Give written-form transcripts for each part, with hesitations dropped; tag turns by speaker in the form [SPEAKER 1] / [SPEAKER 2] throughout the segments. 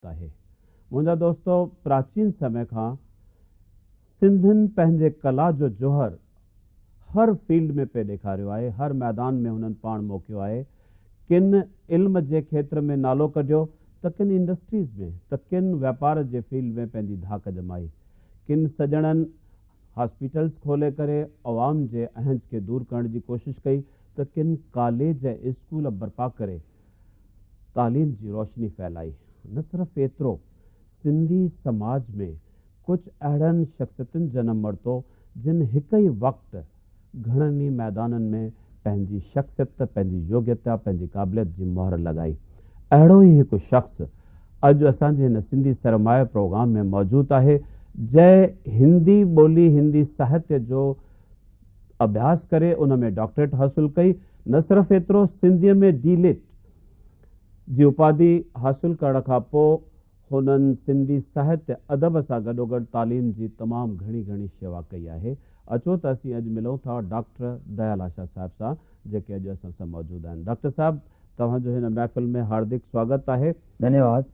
[SPEAKER 1] आहे। मुंहिंजा दोस्तो, प्राचीन समय खां सिंधियुनि पंहिंजे कला जो जोहर हर फील्ड में पे ॾेखारियो आहे, हर मैदान में हुननि पाण मोकियो आहे। किन इल्म जे खेत्र में नालो कढियो त किन इंडस्ट्रीज़ में, त किन वापार जे फील्ड में पंहिंजी धाक जमाई। किन सॼणनि हॉस्पिटल्स खोले करे अवाम जे अहंज खे दूर करण जी कोशिशि कई, त किन कॉलेज ऐं स्कूल बर्पा करे तालीम जी रोशनी फैलाई। न सिर्फ़ु एतिरो, सिंधी समाज में कुझु अहिड़नि शख़्सियतुनि जनम वरितो जिन हिक ई वक़्तु घणनि ई मैदाननि में पंहिंजी शख़्सियत, पंहिंजी योग्यता, पंहिंजी क़ाबिलियत जी मोहर लॻाई। अहिड़ो ई हिकु शख़्स अॼु असांजे हिन सिंधी सरमाए प्रोग्राम में मौजूदु आहे, जंहिं हिंदी ॿोली, हिंदी साहित्य जो अभ्यास करे उन में डॉक्टरेट हासिलु कई। न सिर्फ़ु एतिरो, सिंधीअ में D.Litt जी उपाधि हासिलु करण खां पोइ हुननि सिंधी साहित्य अदब सां गॾोगॾु तालीम जी तमामु घणी शेवा कई आहे। अचो त असीं अॼु मिलूं था डॉक्टर दयाल आशा साहिब सां, जेके अॼु असां सां मौजूदु आहिनि। डॉक्टर साहिब, तव्हांजो हिन महफ़िल में हार्दिक स्वागत आहे।
[SPEAKER 2] धन्यवाद।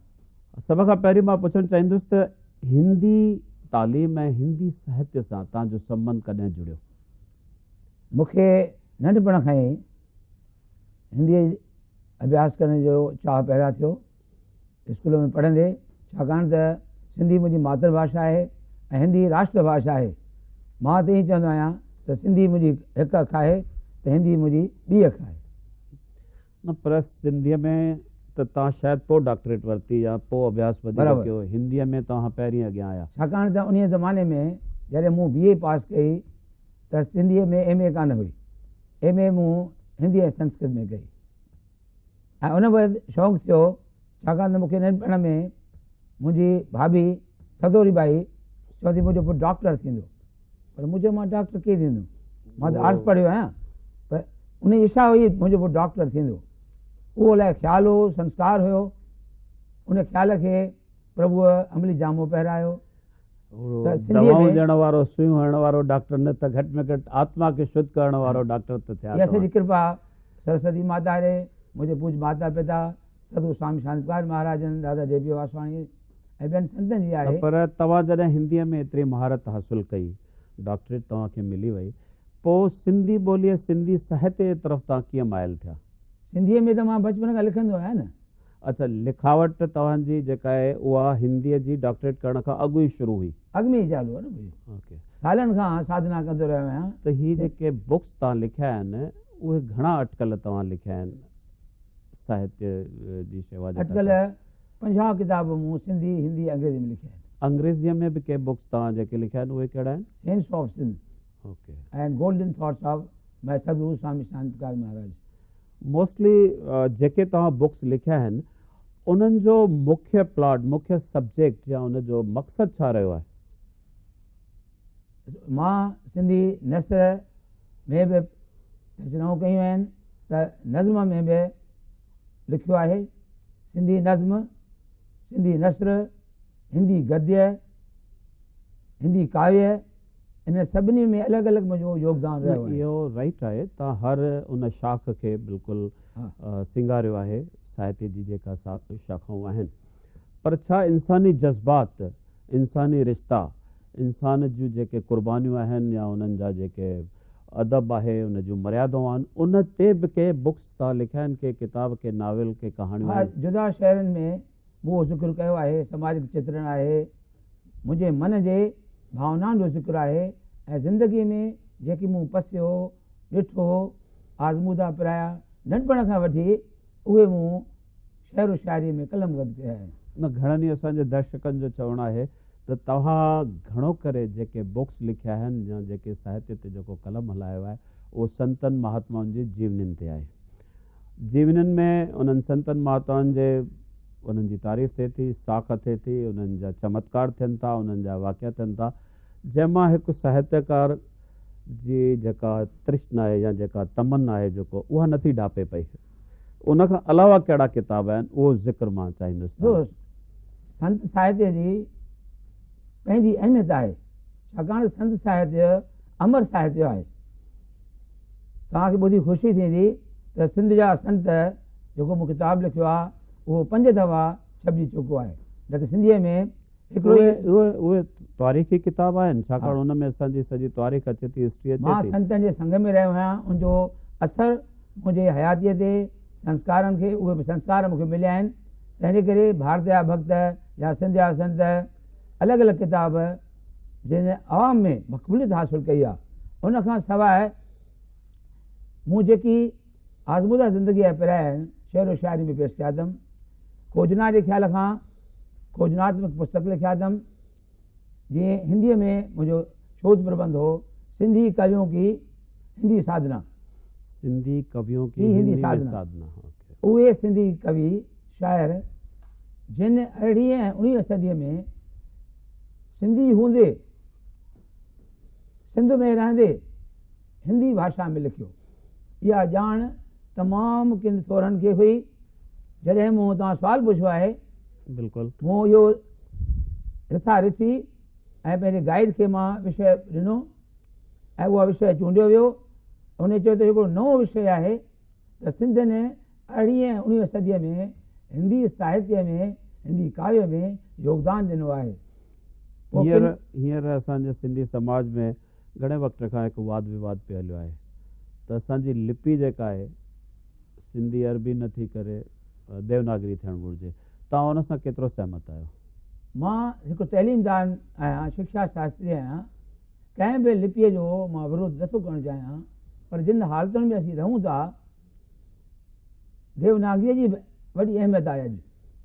[SPEAKER 1] सभ खां पहिरीं मां पुछणु चाहींदुसि त हिंदी तालीम ऐं हिंदी साहित्य सां तव्हांजो संबंध कॾहिं जुड़ियो?
[SPEAKER 2] मूंखे नंढपण खां ई हिंदी अभ्यास करण जो चाह पैदा थियो स्कूल में पढ़ंदे, छाकाणि त सिंधी मुंहिंजी मातृभाषा आहे ऐं हिंदी राष्ट्रभाषा आहे। मां त ईअं चवंदो आहियां त सिंधी मुंहिंजी हिकु अखि आहे त हिंदी मुंहिंजी ॿी अखि आहे।
[SPEAKER 1] न पर सिंधीअ में त तव्हां शायदि पोइ डॉक्टरेट वरिती या पोइ अभ्यास वधीक कयो, हिंदीअ में तव्हां पहिरीं अॻियां आया।
[SPEAKER 2] छाकाणि त उन ज़माने में जॾहिं मूं BA पास कई त सिंधीअ में MA कान हुई। MA मूं हिंदी ऐं संस्कृत में कई ऐं उन वक़्तु शौक़ु थियो, छाकाणि त मूंखे नंढपण में मुंहिंजी भाभी सदोरी बाई चवंदी मुंहिंजो पुटु डॉक्टर थींदो, पर मुंहिंजो मां डॉक्टर कीअं थींदो, मां त आर्ट्स पढ़ियो आहियां, पर उन जी इच्छा हुई मुंहिंजो पुटु डॉक्टर थींदो। उहो अलाए ख़्यालु हो, संस्कार हुयो, उन ख़्याल खे प्रभुअ अमली जामो पहिरायो।
[SPEAKER 1] दवाऊं ॾियण वारो, सुयूं हणण वारो डॉक्टर न त घटि में घटि आत्मा खे शुद्ध करण वारो डॉक्टर त थिया।
[SPEAKER 2] इहा सॼी कृपा सरस्वती माता रे, मुंहिंजे पूज माता पिता सदगुरु स्वामी शांतिकार महाराजन, दादा JP वासवाणी ऐं ॿियनि संतनि जी आहे।
[SPEAKER 1] पर तव्हां जॾहिं हिंदीअ में एतिरी महारत हासिलु कई, डॉक्टरेट तव्हांखे मिली वई, पोइ सिंधी ॿोलीअ, सिंधी साहित्य जे तरफ़ तव्हां कीअं माइल थिया?
[SPEAKER 2] सिंधीअ में त मां बचपन खां लिखंदो आहियां न।
[SPEAKER 1] अच्छा, लिखावट तव्हांजी जेका आहे उहा हिंदीअ जी डॉक्टरेट करण खां अॻु ई शुरू हुई?
[SPEAKER 2] अॻु में ई चालू आहे न।
[SPEAKER 1] ओके,
[SPEAKER 2] सालनि खां साधना कंदो रहियो आहियां।
[SPEAKER 1] त हीअ जेके बुक्स तव्हां लिखिया आहिनि, उहे घणा अटकल तव्हां लिखिया आहिनि साहित्य जी शेवा?
[SPEAKER 2] अटकल 50 किताब मूं सिंधी, हिंदी, अंग्रेज़ी में लिखिया आहिनि।
[SPEAKER 1] अंग्रेज़ीअ में बि के बुक्स तव्हां जेके लिखिया आहिनि उहे कहिड़ा आहिनि?
[SPEAKER 2] Sense of Sindh
[SPEAKER 1] okay
[SPEAKER 2] and golden thoughts of my Sadguru Swami शांतिकार Maharaj.
[SPEAKER 1] Mostly जेके तव्हां बुक्स लिखिया आहिनि उन्हनि जो मुख्य प्लॉट, मुख्य सब्जेक्ट या उन जो मक़सदु छा रहियो आहे?
[SPEAKER 2] मां सिंधी नसर में बि रचनाऊं कयूं आहिनि, त नज़्म में बि लिखियो आहे। सिंधी नज़्म, सिंधी नसर, हिंदी गद्य, हिंदी काव्य, इन सभिनी में अलॻि अलॻि मुंहिंजो योगदान रहियो आहे।
[SPEAKER 1] इहो राइट आहे, तव्हां हर उन शाख खे बिल्कुलु सिंगारियो आहे, साहित्य जी जेका शाखाऊं आहिनि। पर छा इंसानी जज़्बात, इंसानी रिश्ता, इंसान जूं जेके क़ुर्बानियूं आहिनि या उन्हनि जा जेके अदब आहे, उन जूं मर्यादाऊं आहिनि, उन ते बि के बुक्स तव्हां लिखिया आहिनि, के किताब, के नाविल, के कहाणियूं?
[SPEAKER 2] जुदा शहरनि में मूं ज़िक्र कयो आहे, समाजिक चित्रण आहे, मुंहिंजे मन जे भावनाउनि जो ज़िक्र आहे, ऐं ज़िंदगीअ में जेकी मूं पसियो, ॾिठो, आज़मूदा पिराया नंढपण खां वठी, उहे मूं शहर शाइरीअ में कलमबंद कया आहिनि।
[SPEAKER 1] न, घणनि ई असांजे दर्शकनि जो चवणु आहे त तव्हां घणो करे जेके बुक्स लिखिया आहिनि या जेके साहित्य ते जेको कलम हलायो आहे उहो संतनि महात्माउनि जी जीवनीनि ते आहे। जीवनीनि में उन्हनि संतनि महात्माउनि जे उन्हनि जी तारीफ़ थिए थी, साख थिए थी, उन्हनि जा चमत्कार थियनि था, उन्हनि जा वाक़िया थियनि था, जंहिंमां हिकु साहित्यकार जी जेका तृष्णा आहे या जेका तमन्ना आहे जेको, उहा नथी ढापे पई। उन खां अलावा कहिड़ा किताब आहिनि, उहो ज़िक्र मां चाहींदुसि।
[SPEAKER 2] संत साहित्य जी पंहिंजी अहमियत आहे, छाकाणि संत साहित्य अमर साहित्य आहे। तव्हांखे ॿुधी ख़ुशी थींदी त सिंध जा संत जेको मूं किताबु लिखियो आहे उहो 5 दफ़ा छपिजी चुको आहे। त सिंधीअ में हिकिड़ो
[SPEAKER 1] उहे तारीख़ी किताब आहिनि, छाकाणि हुन में असांजी सॼी तारीख़ अचे थी, हिस्ट्री
[SPEAKER 2] मां
[SPEAKER 1] अचे थी।
[SPEAKER 2] संतनि जे संग में रहियो आहियां, उनजो असरु मुंहिंजे हयातीअ ते संस्कारनि खे, उहे संस्कार मूंखे मिलिया आहिनि। तंहिंजे करे भारत जा भक्त या सिंध जा संत अलॻि अलॻि किताब जिन आवाम में मक़बूलियत हासिलु कई आहे, उन खां सवाइ मूं जेकी आज़मूदा ज़िंदगी जा पिराया आहिनि शेर व शाइरी में पेश कया अथमि। खोजना जे ख़्याल खां खोजनात्मक पुस्तक लिखिया अथमि। जीअं हिंदीअ में मुंहिंजो शोध प्रबंध हो सिंधी कवियों की हिंदी साधना,
[SPEAKER 1] सिंधी कवियों की
[SPEAKER 2] हिंदी साधना। उहे सिंधी कवि शाइर जिन 18वीं ऐं 19वीं सदीअ में सिंधी हूंदे सिंध में रहंदे हिंदी भाषा में लिखियो। इहा ॼाण तमामु किन थोरनि खे हुई। जॾहिं मूं तव्हां सुवालु पुछियो आहे,
[SPEAKER 1] बिल्कुलु
[SPEAKER 2] मूं इहो रिथा रिथी ऐं पंहिंजे गाइड खे मां विषय ॾिनो ऐं उहा विषय चूंडियो वियो। उन चयो त हिकिड़ो नओं विषय आहे त सिंधियुनि 18वीं ऐं 19वीं सदीअ में हिंदी साहित्य में हिंदी काव्य में योगदान ॾिनो आहे।
[SPEAKER 1] हींअर असांजे सिंधी समाज में घणे वक़्त खां हिकु वाद विवाद पियो हलियो आहे त असांजी लिपि जेका आहे सिंधी अरबी न थी करे देवनागरी थियणु घुरिजे। तव्हां हुन सां केतिरो सहमत आहियो?
[SPEAKER 2] मां हिकु तइलीमदार आहियां, शिक्षा शास्त्री आहियां। कंहिं बि लिपीअ जो मां विरोध नथो करणु चाहियां, पर जिन हालतुनि में असीं रहूं था देवनागरीअ जी वॾी अहमियत आहे अॼु।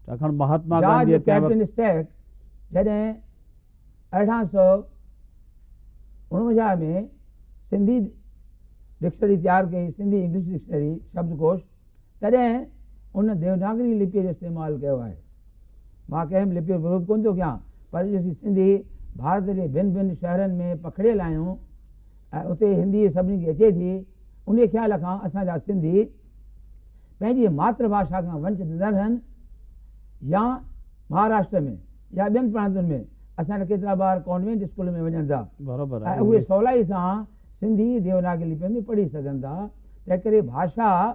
[SPEAKER 1] छाकाणि Mahatma
[SPEAKER 2] George
[SPEAKER 1] Gandhi
[SPEAKER 2] captain stack जॾहिं 1849 में सिंधी डिक्शनरी तयारु कई, सिंधी इंग्लिश डिक्शनरी शब्दकोश, तॾहिं उन देवनागरी लिपीअ जो इस्तेमालु कयो आहे। मां कंहिं बि लिपीअ जो विरोध कोन थो कयां, पर असीं सिंधी भारत जे भिन्न भिन्न शहरनि में पखिड़ियल आहियूं ऐं उते हिंदी सभिनी खे अचे थी। उन ख़्याल खां असांजा सिंधी पंहिंजी मातृभाषा खां वंचित न रहनि, या महाराष्ट्र में या ॿियनि प्रांतुनि में असांजा केतिरा ॿार कॉन्वेंट स्कूल में वञनि था,
[SPEAKER 1] बराबरि
[SPEAKER 2] ऐं उहे सवलाई सां सिंधी देवनागरी लिपि में पढ़ी सघनि था। तंहिं करे भाषा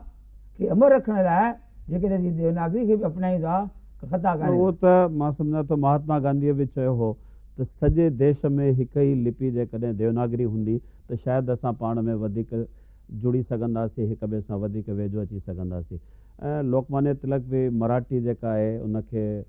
[SPEAKER 2] खे अमर रखण लाइ जेकॾहिं असीं देवनागरी खे बि अपनायूं था ख़ता कान्हे।
[SPEAKER 1] उहो त मां सम्झां थो महात्मा गांधीअ बि चयो हो त सॼे देश में हिकु ई लिपि जेकॾहिं देवनागरी हूंदी त शायदि असां पाण में वधीक जुड़ी सघंदासीं, हिक ॿिए सां वधीक वेझो अची सघंदासीं। ऐं लोकमान्य तिलक बि मराठी जेका आहे उनखे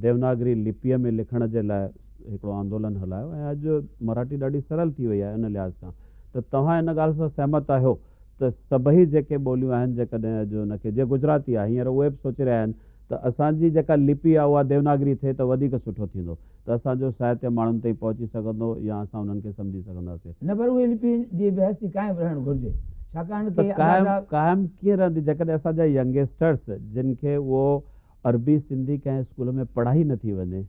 [SPEAKER 1] देवनागरी लिपीअ में लिखण जे लाइ हिकिड़ो आंदोलन हलायो ऐं अॼु मराठी ॾाढी सरल थी वई आहे इन लिहाज़ खां। त तव्हां इन ॻाल्हि सां सहमत आहियो त सभई जेके ॿोलियूं आहिनि जेकॾहिं अॼु हुनखे जीअं गुजराती आहे हींअर उहे बि सोचे रहिया आहिनि त असांजी जेका लिपि आहे उहा देवनागरी थिए त वधीक सुठो थींदो, त असांजो साहित्य माण्हुनि ताईं पहुची सघंदो या असां उन्हनि खे सम्झी सघंदासीं।
[SPEAKER 2] न, पर उहे लिपि जी बहस क़ाइमु रहणु घुरिजे, छाकाणि
[SPEAKER 1] त क़ाइमु कीअं रहंदी जेकॾहिं असांजा यंगस्टर्स जिन खे उहो अरबी सिंधी कंहिं स्कूल में पढ़ाई नथी वञे,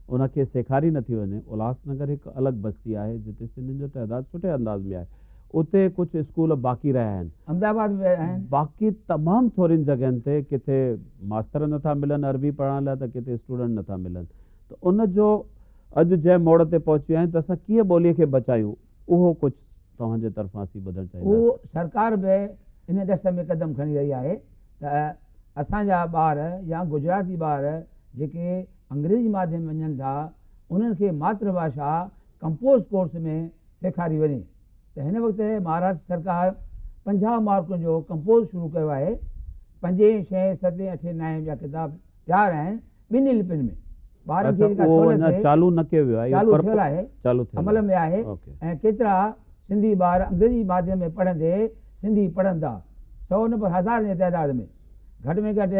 [SPEAKER 1] उनखे सेखारी नथी वञे। उल्हासनगर हिकु अलॻि बस्ती आहे जिते सिंधियुनि जो तइदादु सुठे अंदाज़ में आहे, उते कुझु स्कूल बाक़ी रहिया आहिनि,
[SPEAKER 2] अहमदाबाद में आहिनि,
[SPEAKER 1] बाक़ी तमामु थोरनि जॻहियुनि ते किथे मास्तर नथा मिलनि अरबी पढ़ण लाइ त किथे स्टूडेंट नथा मिलनि। त उनजो अॼु जंहिं मोड़ ते पहुची विया आहिनि त असां कीअं ॿोलीअ खे बचायूं, उहो कुझु तव्हांजे तरफ़ां असीं ॿुधणु चाहियूं।
[SPEAKER 2] उहो सरकार बि इन दश में क़दम खणी रही आहे त असांजा ॿार या गुजराती ॿार जेके अंग्रेजी माध्यम में वञनि था उन्हनि खे मातृभाषा कंपोज़ कोर्स में सेखारी वञे। त हिन वक़्तु महाराष्ट्र सरकार 50 मार्कुनि जो कंपोज़ शुरू कयो आहे। 5, 6, 7, 8, 9 जा किताब तयारु आहिनि ॿिन्ही लिपियुनि में। ॿारनि खे
[SPEAKER 1] चालू न कयो वियो आहे,
[SPEAKER 2] चालू थियल आहे,
[SPEAKER 1] चालू
[SPEAKER 2] अमल में आहे। ऐं केतिरा सिंधी ॿार अंग्रेजी माध्यम में पढ़ंदे सिंधी पढ़नि था, 100 न पर 1000 जे तइदाद में। घटि में घटि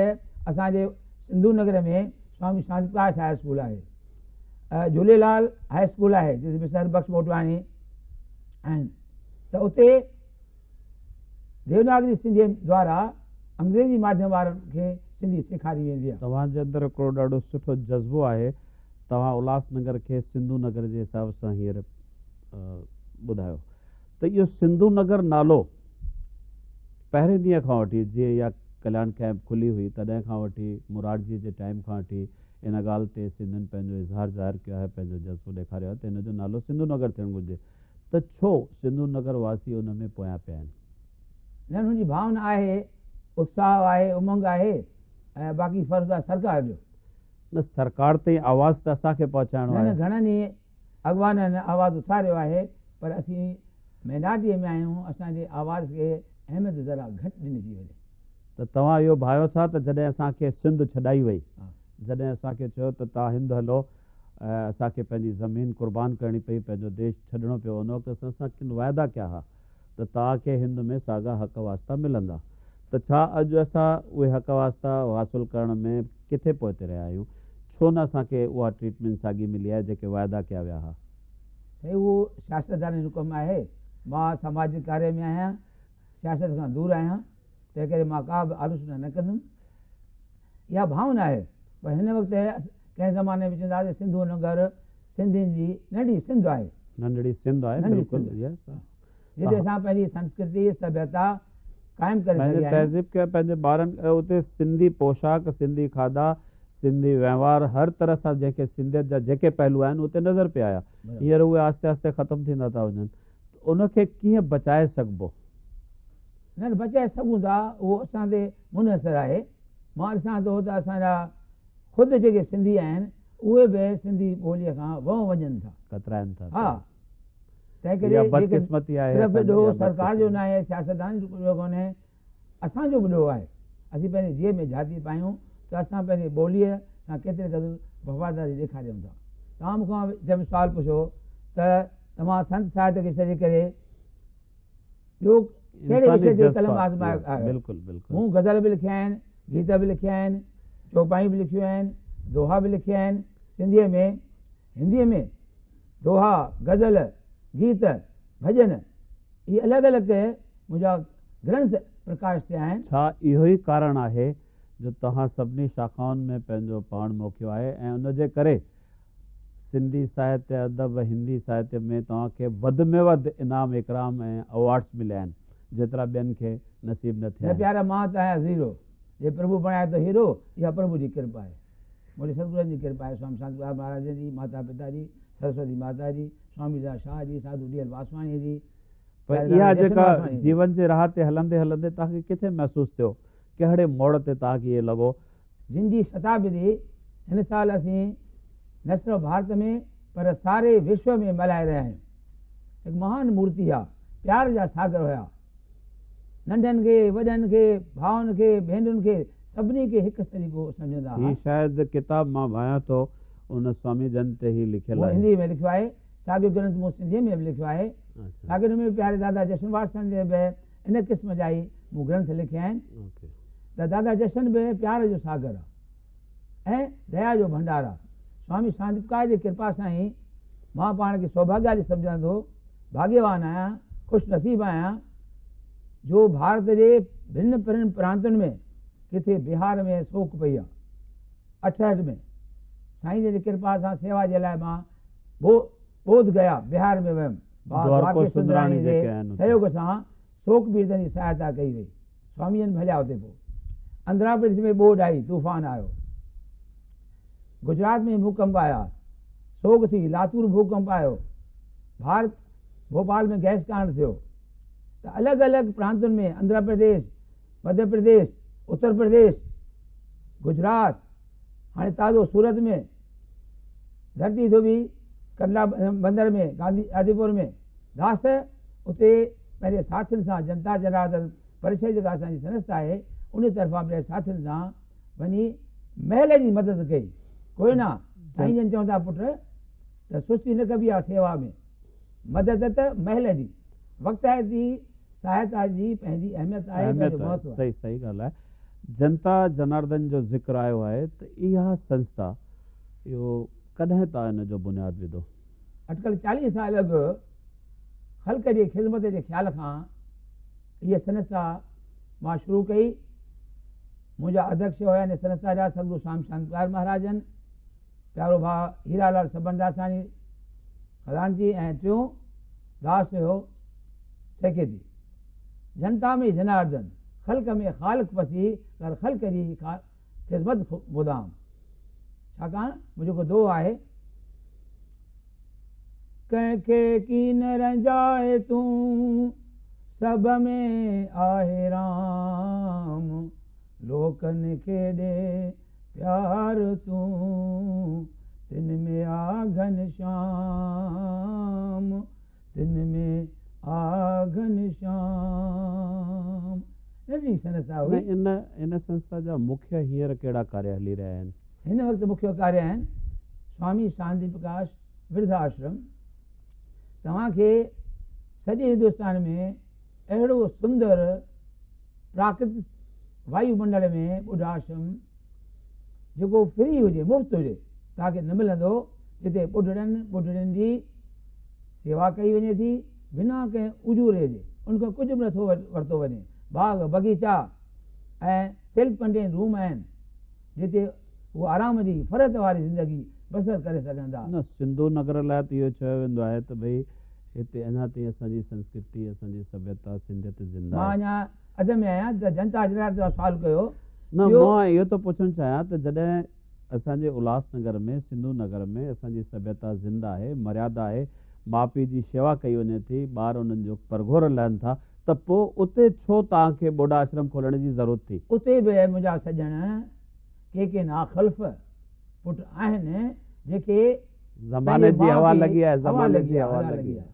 [SPEAKER 2] असांजे सिंधू नगर में स्वामी शांति प्रकाश हाई स्कूल आहे, झूलेलाल हाई स्कूल आहे जिते सर बख्श मोटवाणी आहिनि, त उते देवनागरी सिंधीअ द्वारा अंग्रेजी माध्यम वारनि खे सिंधी सेखारी वेंदी आहे।
[SPEAKER 1] तव्हांजे अंदरि हिकिड़ो ॾाढो सुठो जज़्बो आहे, तव्हां उल्हासनगर खे सिंधू नगर जे हिसाब सां हींअर ॿुधायो त इहो सिंधू नगर नालो पहिरें ॾींहं खां वठी जीअं इहा कल्याण कैंप खुली हुई तॾहिं खां वठी मुरारजीअ जे टाइम खां वठी इन ॻाल्हि ते सिंधियुनि पंहिंजो इज़हार ज़ाहिर कयो आहे, पंहिंजो जज़्बो ॾेखारियो आहे त हिन जो नालो सिंधू नगर थियणु घुरिजे। त छो सिंधू नगर वासी उन में पोयां पिया आहिनि?
[SPEAKER 2] न, हुनजी भावना आहे, उत्साह आहे, उमंग आहे, ऐं बाक़ी फ़र्ज़ु आहे सरकार जो।
[SPEAKER 1] न सरकार ताईं आवाज़ त असांखे पहुचाइणो
[SPEAKER 2] न
[SPEAKER 1] आहे।
[SPEAKER 2] घणनि ई अॻवाननि आवाज़ उथारियो आहे, पर असीं माइनॉरिटीअ में आहियूं, असांजे आवाज़ खे अहमियत ज़रा घटि ॾिनी थी वञे।
[SPEAKER 1] त तव्हां इहो भायो था त जॾहिं असांखे सिंध छॾाई वई,
[SPEAKER 2] हा।
[SPEAKER 1] जॾहिं असांखे चयो त तव्हां हिंद हलो, असांखे पंहिंजी ज़मीन क़ुर्बान करणी पई, पंहिंजो देश छॾिणो पियो, उन वक़्तु असां किन वाइदा कया हुआ त तव्हांखे हिंद में साॻा हक़ वास्ता मिलंदा। त छा अॼु असां उहे हक़ वास्ता हासिलु करण में किथे पहुची रहिया आहियूं? छो न असांखे उहा ट्रीटमेंट साॻी मिली आहे जेके वाइदा कया विया हुआ?
[SPEAKER 2] साईं, उहो सियासतदाननि जो कमु आहे। मां सामाजिक कार्य में आहियां, सियासत खां दूरि आहियां, तंहिं करे मां का बि आलोचना न कंदुमि। इहा भावना आहे, पर हिन वक़्तु कंहिं ज़माने में चवंदा हुआसीं सिंधू नगर सिंधियुनि जी नंढी सिंध आहे,
[SPEAKER 1] नंढड़ी सिंध आहे,
[SPEAKER 2] नंढी
[SPEAKER 1] बिल्कुलु
[SPEAKER 2] सिंध।
[SPEAKER 1] yes।
[SPEAKER 2] जिते असां पंहिंजी संस्कृति सभ्यता क़ाइमु करे
[SPEAKER 1] पंहिंजे
[SPEAKER 2] सघिया आहियूं।
[SPEAKER 1] तहज़ीब खे पंहिंजे ॿारनि उते सिंधी पोशाक, सिंधी खाधा, सिंधी व्यवहार, हर तरह सां जेके सिंधियत जा जेके पहलू आहिनि उते नज़र पिया आया। हींअर उहे आस्ते आस्ते ख़तमु थींदा था वञनि। उनखे कीअं बचाए सघिबो?
[SPEAKER 2] न बचाए सघूं था, उहो असां ते मुनहसरु आहे। मां ॾिसां थो त असांजा ख़ुदि जेके सिंधी आहिनि उहे बि सिंधी ॿोलीअ खां वञनि था,
[SPEAKER 1] कतराइनि था।
[SPEAKER 2] हा। तंहिं करे
[SPEAKER 1] बदकिस्मती आहे।
[SPEAKER 2] सिर्फ़ु ॾोह सरकार जो न आहे, सियासतदान जो कोन्हे, असांजो बि ॾोह आहे। असीं पंहिंजे जीअ में जाती पायूं त असां पंहिंजी ॿोलीअ सां केतिरे क़दुरु वफ़ादारी ॾेखारियूं था। तव्हां मूंखां जंहिं सुवालु पुछो त तव्हां संत साहित्य खे छॾे करे ॿियो कहिड़े विषय ते कलम आज़मायो आहे?
[SPEAKER 1] बिल्कुलु बिल्कुलु।
[SPEAKER 2] मूं गज़ल बि लिखिया आहिनि, गीत बि लिखिया आहिनि, चौपाई बि लिखियूं आहिनि, दोहा बि लिखिया आहिनि सिंधीअ में, हिंदीअ में। दोहा, गज़ल, गीत, भॼन, इहे अलॻि अलॻि मुंहिंजा ग्रंथ प्रकाश थिया आहिनि।
[SPEAKER 1] छा इहो ई कारण आहे जो तव्हां सभिनी शाखाउनि में पंहिंजो पाण मोकियो आहे ऐं उनजे करे सिंधी साहित्य, अदब, हिंदी साहित्य में तव्हांखे वधि में वधि इनाम, इकराम ऐं अवॉर्ड्स मिलिया आहिनि जेतिरा ॿियनि खे नसीब न थिया?
[SPEAKER 2] प्यारा, मां त आहियां ज़ीरो, जे प्रभु बणाए थो हीरो, इहा प्रभु जी कृपा आहे, मुंहिंजे सतगुरनि जी कृपा आहे। स्वामी शांतिलाल महाराज जी, माता पिता जी, सरस्वती माता जी, स्वामी दास शाह जी, साधू डी एल वासवाणी जी।
[SPEAKER 1] पर इहा जेका जीवन जे राह ते हलंदे हलंदे तव्हांखे किथे महसूसु थियो, कहिड़े मोड़ ते तव्हांखे इहो लॻो?
[SPEAKER 2] जिन जी शताब्दी हिन साल असीं न सिर्फ़ु भारत में पर सारे विश्व में मल्हाए रहिया आहियूं। हिकु महान मूर्ति आहे, प्यार जा सागर हुया, नंढनि खे, वॾनि खे, भाउनि खे, भेनरुनि खे, सभिनी खे हिकु तरीक़ो सम्झंदा हुआ।
[SPEAKER 1] ही शायदि किताब मां भायां थो उन स्वामी जन ते ही लिखियलु आहे।
[SPEAKER 2] हिंदी में लिखियो आहे, साॻियो ग्रंथ मूं सिंधीअ में बि लिखियो आहे। साॻियो में प्यारे दादा जशन वासवाणी जे बि इन क़िस्म जा ई मूं ग्रंथ लिखिया आहिनि। त दादा जशन बि प्यार जो सागर आहे ऐं दया जो भंडार आहे। स्वामी शांतिकार जी कृपा सां ई मां पाण खे सौभाग्यशाली सम्झां थो, भाग्यवान आहियां, ख़ुशि नसीब आहियां जो भारत जे भिन्न भिन्न प्रांतनि में किथे बिहार में सोक पई आहे, 68 में साईं जी कृपा सां सेवा जे लाइ मां बोध गया बिहार में वियुमि। द्वारकेश सुंदराणी जे सहयोग सां शोक पीड़ितनि जी सहायता कई वई। स्वामी जन हलिया हुते। पोइ आंध्र प्रदेश में ॿोॾि आई, तूफ़ान आयो, गुजरात में भूकंप आया, सोग थी, लातूर भूकंप आयो, भारत भोपाल में गैस कांड थियो। त अलॻि अलॻि प्रांतुनि में आंध्र प्रदेश, मध्य प्रदेश, उत्तर प्रदेश, गुजरात, हाणे ताज़ो सूरत में धरती धोबी, कंडला बंदर में, गांधी आदिपुर में दास उते पंहिंजे साथियुनि सां जनता जनार्दन परिषद जेका असांजी संस्था आहे उन तरफ़ां पंहिंजे साथियुनि सां वञी महल जी मदद कई। कोई न साईं जन चवंदा पुट त सुस्ती न कबी आहे सेवा में, मदद त महल जी, वक़्तायती सहायता जी पंहिंजी अहमियत आहे, महत्व।
[SPEAKER 1] सही सही ॻाल्हि आहे। जनता जनार्दन जो ज़िक्र आयो आहे त इहा संस्था इहो कॾहिं तव्हां इन जो बुनियादु विधो?
[SPEAKER 2] अटकल 40 साल अॻु ख़ल्क़ जी ख़िदमत जे ख़्याल खां इहा संस्था मां शुरू कई। मुंहिंजा अध्यक्ष हुया इन संस्था जा सतगुरु स्वामी शांतिलाल महाराजन, प्यारो भाउ हीरालाल सबनदासानी खजानची ऐं टियों दास हुयो सेक्रेटरी। जनता में जनार्दन, ख़ल्क़ में ख़ालिक़ पसी कर ख़ल्क़ जी ख़िदमत मुदाम। छाकाणि मुंहिंजो को दोह आहे, कंहिंखे कीन रंजाए तूं सभ में आहे राम, लोकनि खे ॾे प्यार तूं तिन में आ घनश्याम, तिन में आ घनश्याम। नंढी संस्था हुई।
[SPEAKER 1] इन संस्था जा मुख्य हींअर कहिड़ा कार्य हली रहिया आहिनि?
[SPEAKER 2] हिन वक़्तु मुख्य कार्य आहिनि स्वामी शांति प्रकाश वृद्धाश्रम। तव्हांखे सॼे हिंदुस्तान में अहिड़ो सुंदर प्राकृतिक वायुमंडल में ॿुढाश्रम जेको फ्री हुजे, मुफ़्त हुजे, तव्हांखे न मिलंदो, जिते ॿुढड़ियुनि जी सेवा कई वञे थी बिना कंहिं उजूरे जे, उनखां कुझु बि नथो वरितो वञे। बाग बगीचा ऐं सेल्फ कंटेन रूम आहिनि जिते उहो आराम जी फ़रत वारी ज़िंदगी बसर करे सघनि था।
[SPEAKER 1] न, सिंधु नगर लाइ त इहो चयो वेंदो आहे त भई हिते अञा ताईं असांजी संस्कृति, असांजी सभ्यता, सिंधियत ज़िंदा
[SPEAKER 2] मां
[SPEAKER 1] आहे।
[SPEAKER 2] अञा अध में आहियां त जनता जे लाइ सवाल कयो।
[SPEAKER 1] न, मां इहो थो पुछणु चाहियां त जॾहिं असांजे उल्हासनगर में, सिंधु नगर में असांजी सभ्यता ज़िंदा आहे, मर्यादा आहे, माउ पीउ जी शेवा कई वञे थी, ॿार उन्हनि जो परघोर लहनि था, त पोइ उते छो तव्हांखे ॿुढा आश्रम खोलण जी ज़रूरत थी?
[SPEAKER 2] उते बि मुंहिंजा सॼण के नाख़ल्फ़ पुट आहिनि जेके
[SPEAKER 1] ज़माने जी हवा लॻी आहे, ज़माने जी हवा
[SPEAKER 2] लॻी
[SPEAKER 1] लॻी
[SPEAKER 2] आहे।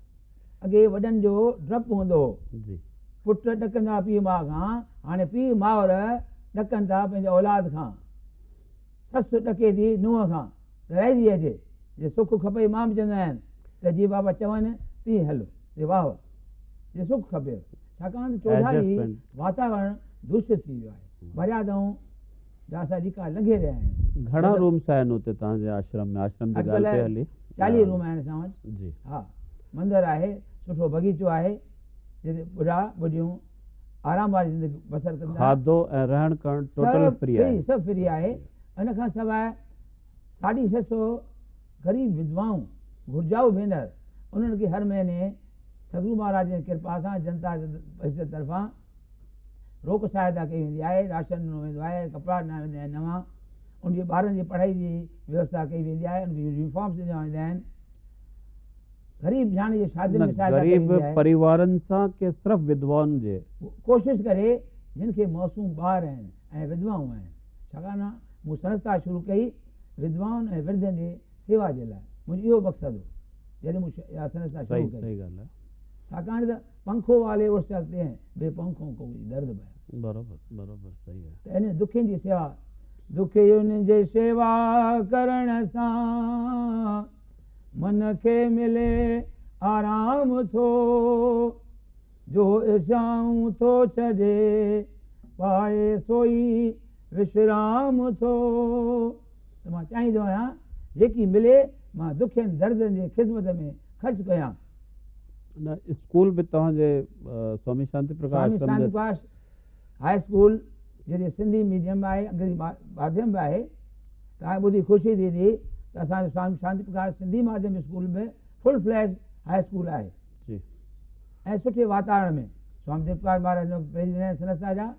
[SPEAKER 2] अॻे वॾनि जो डपु हूंदो हो,
[SPEAKER 1] जी।
[SPEAKER 2] पुट ॾकंदा पीउ माउ खां, हाणे पीउ माउर ॾकनि था पंहिंजे औलाद खां। ससु ॾके थी नुंहं खां त रहिजी अचे, जे सुख खपे मां बि चवंदा आहिनि त जीअं बाबा चवनि तीअं हलो, जे वाह वाह, जे सुख खपे। छाकाणि त चौधारी वातावरण दूषित थी वियो आहे, मर्यादाऊं जा असां लीका लॻे रहिया आहिनि।
[SPEAKER 1] घणा रूम्स आहिनि हुते तव्हांजे आश्रम में? आश्रम जी ॻाल्हि पे हली
[SPEAKER 2] 40 रूम आहिनि असां वटि।
[SPEAKER 1] जी।
[SPEAKER 2] हा, मंदरु आहे, सुठो बगीचो आहे जिते ॿुढा ॿुढियूं आराम वारी ज़िंदगी बसर कंदा।
[SPEAKER 1] खाधो ऐं रहण करणु टोटल फ्री आहे?
[SPEAKER 2] सभु फ्री आहे। इन खां सवाइ 650 ग़रीब विधवाऊं, घुर्जाऊ भेनर, उन्हनि खे हर महीने सतगुरु महाराज जी कृपा सां जनता परिषद तरफ़ां रोक सहायता कई वेंदी आहे, राशन ॾिनो वेंदो आहे, कपिड़ा ॾिना वेंदा आहिनि नवां, उनजे ॿारनि जी पढ़ाई जी व्यवस्था कई वेंदी आहे, उनखे यूनिफॉर्म्स ॾिना वेंदा आहिनि। ग़रीब न्याणे जी शादियुनि में सहायता कई वेंदी आहे।
[SPEAKER 1] परिवारनि सां के सिर्फ़ु विधवाउनि जे?
[SPEAKER 2] कोशिशि करे जिन खे मौसूम ॿार आहिनि ऐं विधवाऊं आहिनि। छाकाणि मूं संस्था शुरू कई विधवाउनि ऐं वृद्धनि जी सेवा जे लाइ। मुंहिंजो इहो मक़सदु हो जॾहिं मूं इहा संस्था शुरू कई।
[SPEAKER 1] सही ॻाल्हि आहे।
[SPEAKER 2] छाकाणि त पंखो वाले उड़ सकते हैं, बेपंखों को भी दर्द है।
[SPEAKER 1] बराबरि, बराबरि, सही आहे।
[SPEAKER 2] त इन दुखियुनि जी सेवा, दुखियुनि जी सेवा करण सां मन खे मिले आराम थो, जो इशाऊं थो छॾे पाए सोई विश्राम थो। त मां चाहींदो आहियां जेकी मिले मां दुखियुनि दर्दनि जी ख़िदमत में ख़र्चु कयां।
[SPEAKER 1] न, स्कूल बि तव्हांजे स्वामी शांति प्रकाश
[SPEAKER 2] हाई स्कूल जॾहिं सिंधी मीडियम आहे, अंग्रेजी माध्यम बि आहे। तव्हांखे ॿुधी ख़ुशी थींदी त असांजो स्वामी शांति प्रकाश सिंधी माध्यम स्कूल में फुल फ्लैज हाई स्कूल आहे
[SPEAKER 1] जी।
[SPEAKER 2] ऐं सुठे वातावरण में। स्वामी प्रकाश महाराज जो प्रेसिडेंट संस्था जा,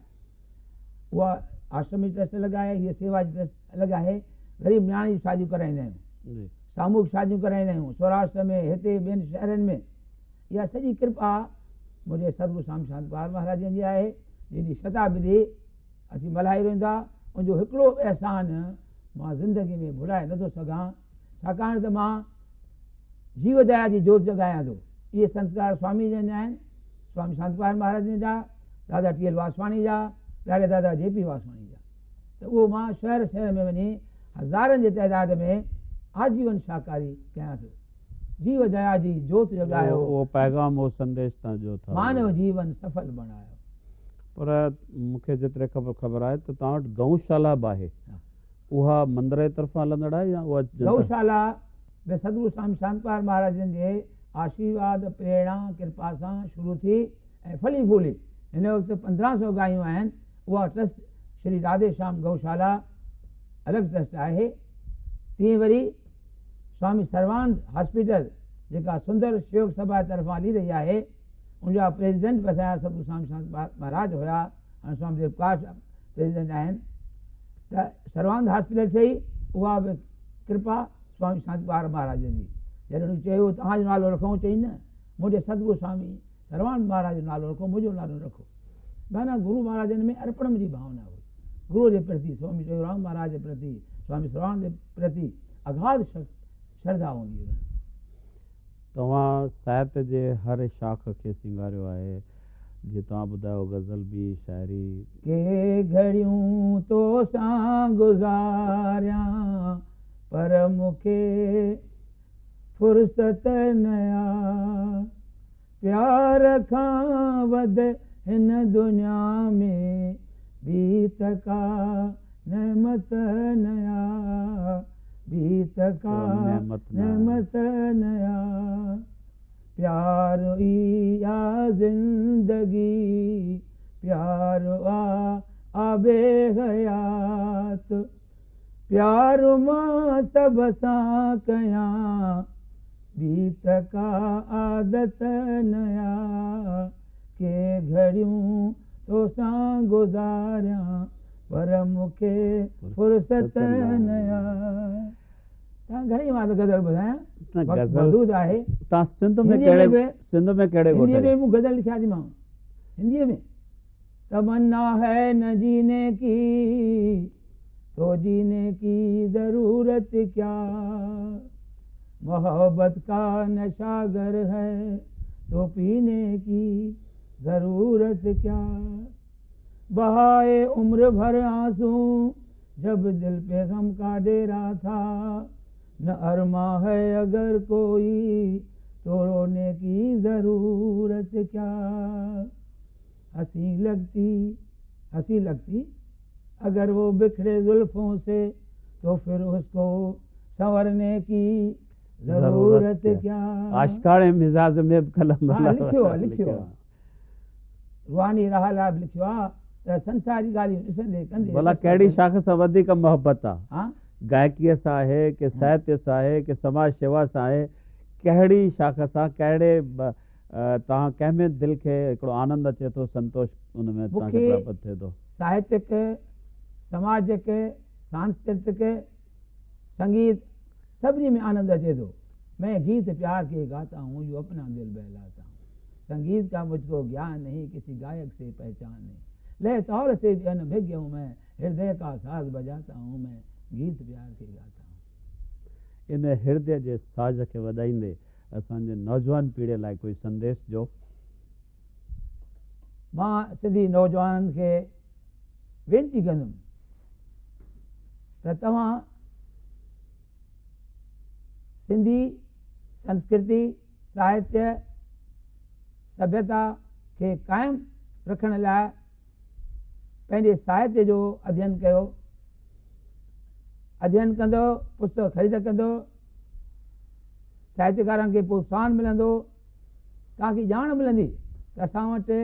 [SPEAKER 2] उहा आश्रमी ट्रस्ट अलॻि आहे, हीअ सेवा जी ट्रस्ट अलॻि आहे। ग़रीब न्याणे जी शादियूं कराईंदा आहियूं, सामूहिक शादियूं कराईंदा आहियूं, सौराष्ट्र में, हिते ॿियनि शहरनि में। इहा सॼी कृपा मुंहिंजे सतगुरु स्वामी शांति प्रकाश महाराज जी आहे, जंहिंजी शताब्दी असीं मल्हाए रहूं था। उनजो हिकिड़ो अहसान मां ज़िंदगी में भुलाए नथो सघां, छाकाणि त मां जीव दया जी जोत जॻायां थो। इहे संस्कार स्वामी जन जा आहिनि, स्वामी शांति प्रकाश महाराज जा, दादा TL वासवाणी जा, प्यारे दादा JP वासवाणी जा। त उहो मां शहर शहर में वञी हज़ारनि जे तइदाद में आजीवन शाकारी कयां थो। जीव दया जी जोत जॻायो,
[SPEAKER 1] वो पैगाम, वो संदेश तव्हां जो था,
[SPEAKER 2] मानव जीवन सफल बणायो।
[SPEAKER 1] पर मूंखे जेतिरे ख़बर आहे त तव्हां वटि गौशाला बि आहे, उहा मंदर जे तरफ़ां हलंदड़ आहे या उहा?
[SPEAKER 2] गौशाला बि सतगुरु स्वामी शांति प्रकाश महाराजनि जे आशीर्वाद प्रेरणा कृपा सां शुरू थी ऐं फली फूली। हिन वक़्तु 1500 गायूं आहिनि। उहा ट्रस्ट श्री राधे श्याम गौशाला अलॻि ट्रस्ट आहे। तीअं वरी स्वामी सर्वानंद हॉस्पिटल जेका सुंदर शेवक सभा तरफ़ां हली रही आहे, उनजा प्रेसिडेंट बि असांजा सतगुरु स्वामी शांति महाराज हुया, हाणे स्वामी देव प्रकाश प्रेसिडेंट आहिनि। त सर्वानंद हॉस्पिटल ठही, उहा बि कृपा स्वामी शांति प्रकाश महाराज जी। जॾहिं उन्हनि चयो तव्हांजो नालो रखूं, चई न मुंहिंजे सतगुरु स्वामी सर्वानंद महाराज जो नालो रखो, मुंहिंजो नालो रखो। माना गुरु महाराजनि में अर्पण जी भावना हुई। गुरु के प्रति, स्वामी टेऊंराम महाराज के प्रति, स्वामी सर्वानंद के प्रति अगाध श्रद्धा हूंदी हुई।
[SPEAKER 1] तव्हां साहित्य जे हर शाख खे सिंगारियो आहे, जीअं तव्हां ॿुधायो गज़ल बि, शाइरी।
[SPEAKER 2] के घड़ियूं तो सां गुज़ारियां पर मूंखे फुर्सत नया, प्यार खां वध हिन दुनिया में बीत का नेमत नया, बीत का नेमत नया, प्यार ई आ जिंदगी, प्यार आबे हयात, प्यार मां सब सां कयां बीत का आदत नया, के घड़ियूं तो सां गुज़ारियां पर मूंखे फुर्सत नया। तव्हां घणी मां त गज़ल ॿुधायां, मौजूद आहे।
[SPEAKER 1] तव्हां सिंध में कहिड़े
[SPEAKER 2] हिंदीअ में मूं गज़ल लिखिया थी मां, हिंदीअ में। तमन्ना है न जीने की तो जीने की जरूरत क्या, मोहब्बत का नशागर है तो पीने की जरूरत क्या, बहाए उम्र भर आंसू जब दिल पे गम का डेरा था, न अरमा है अगर कोई तो रोने की जरूरत क्या, हंसी लगती अगर वो बिखरे जुल्फों से तो फिर उसको संवरने की जरूरत क्या।
[SPEAKER 1] आशिकाणे मिजाज में कलम
[SPEAKER 2] लिखियो रूहानी राह लाइ लिखियो आहे त संसारी ॻाल्हियूं ॾिसंदे कंदे
[SPEAKER 1] भला कहिड़ी शाख सां वधीक मोहबत आहे,
[SPEAKER 2] हाँ
[SPEAKER 1] गायकीअ सां आहे कि साहित्य सां आहे कि समाज सेवा सां आहे, कहिड़ी शाख सां, कहिड़े तव्हां कंहिंमें दिलि खे हिकिड़ो आनंद अचे थो, संतोष उन में तव्हांखे प्राप्त थिए थो?
[SPEAKER 2] साहित्यिक, सामाजिक, सांस्कृतिक, संगीत सभी में आनंद अचे तो। मैं गीत प्यार के गाता हूँ जो अपना दिल बहलाता हूँ, संगीत का मुझको ज्ञान नहीं, किसी गायक से पहचान नहीं, लय तौर से भी अनभिज्ञ हूँ मैं, हृदय का साज बजाता हूँ मैं, गीत प्यार के गाता हूँ।
[SPEAKER 1] इन हृदय जे साज के वधाईंदे असांजे नौजवान पीढ़ी लाइ कोई संदेश जो?
[SPEAKER 2] मां सिंधी नौजवान खे वेनती कंदुमि त तव्हां सिंधी संस्कृति, साहित्य, सभ्यता के कायम रखण लाइ पंहिंजे साहित्य जो अध्ययन कयो, अध्ययन कंदो, पुस्तक ख़रीद कंदो, साहित्यकारनि खे प्रोत्साहन मिलंदो, तव्हांखे ॼाण मिलंदी त असां वटि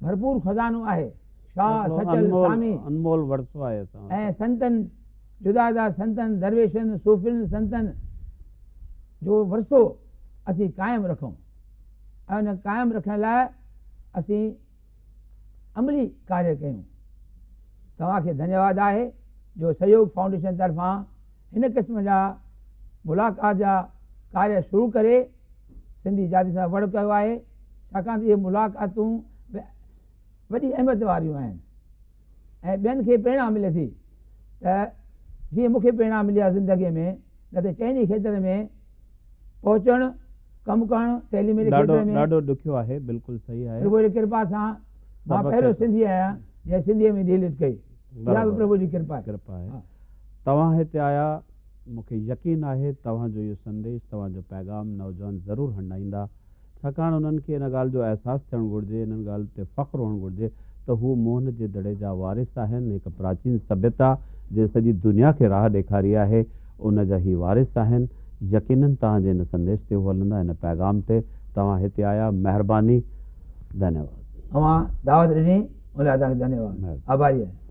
[SPEAKER 2] भरपूर खज़ानो आहे, शाह सचल स्वामी
[SPEAKER 1] अनमोल वरसो आहे
[SPEAKER 2] ऐं संतनि, जुदा जुदा संतनि, दरवेशनि, सूफ़ियुनि, संतनि जो वरसो असीं क़ाइमु रखूं ऐं उन क़ाइमु रखण लाइ असीं अमली कार्य कयूं। तव्हांखे धन्यवाद आहे जो सहयोग फाउंडेशन तरफ़ां हिन क़िस्म जा मुलाक़ात जा कार्य शुरू करे सिंधी जाति सां वड़ कयो आहे, छाकाणि त इहे मुलाक़ातूं वॾी अहमियत वारियूं आहिनि ऐं ॿियनि खे प्रेरणा मिले थी त जीअं मूंखे प्रेरणा मिली आहे ज़िंदगीअ में, न त चइनी खेत्र में पहुचणु, कमु करणु, तइलीमी खेत्र में
[SPEAKER 1] ॾाढो ॾुखियो आहे। बिल्कुलु सही आहे।
[SPEAKER 2] प्रभु जी कृपा सां मां पहिरियों सिंधी आहियां जंहिं सिंधीअ में डिलीट कई, इहा बि प्रभु जी कृपा
[SPEAKER 1] आहे। तव्हां हिते आया, मूंखे यकीन आहे तव्हांजो इहो संदेश, तव्हांजो पैगाम नौजवान ज़रूरु हंडाईंदा, छाकाणि उन्हनि खे इन ॻाल्हि जो अहसासु थियणु घुरिजे, इन्हनि ॻाल्हि ते फ़ख़्रु हुअणु घुरिजे त हू मोहन जे दड़े जा वारिस आहिनि, हिकु प्राचीन सभ्यता जे सॼी दुनिया खे राह ॾेखारी आहे, उन जा ई वारिस आहिनि। यकीननि तव्हांजे इन संदेश ते हू हलंदा, हिन पैगाम ते। तव्हां हिते आया, महिरबानी, धन्यवाद।
[SPEAKER 2] दावत ॾिनी, उन लाइ तव्हांखे धन्यवाद, आभारी आहियां।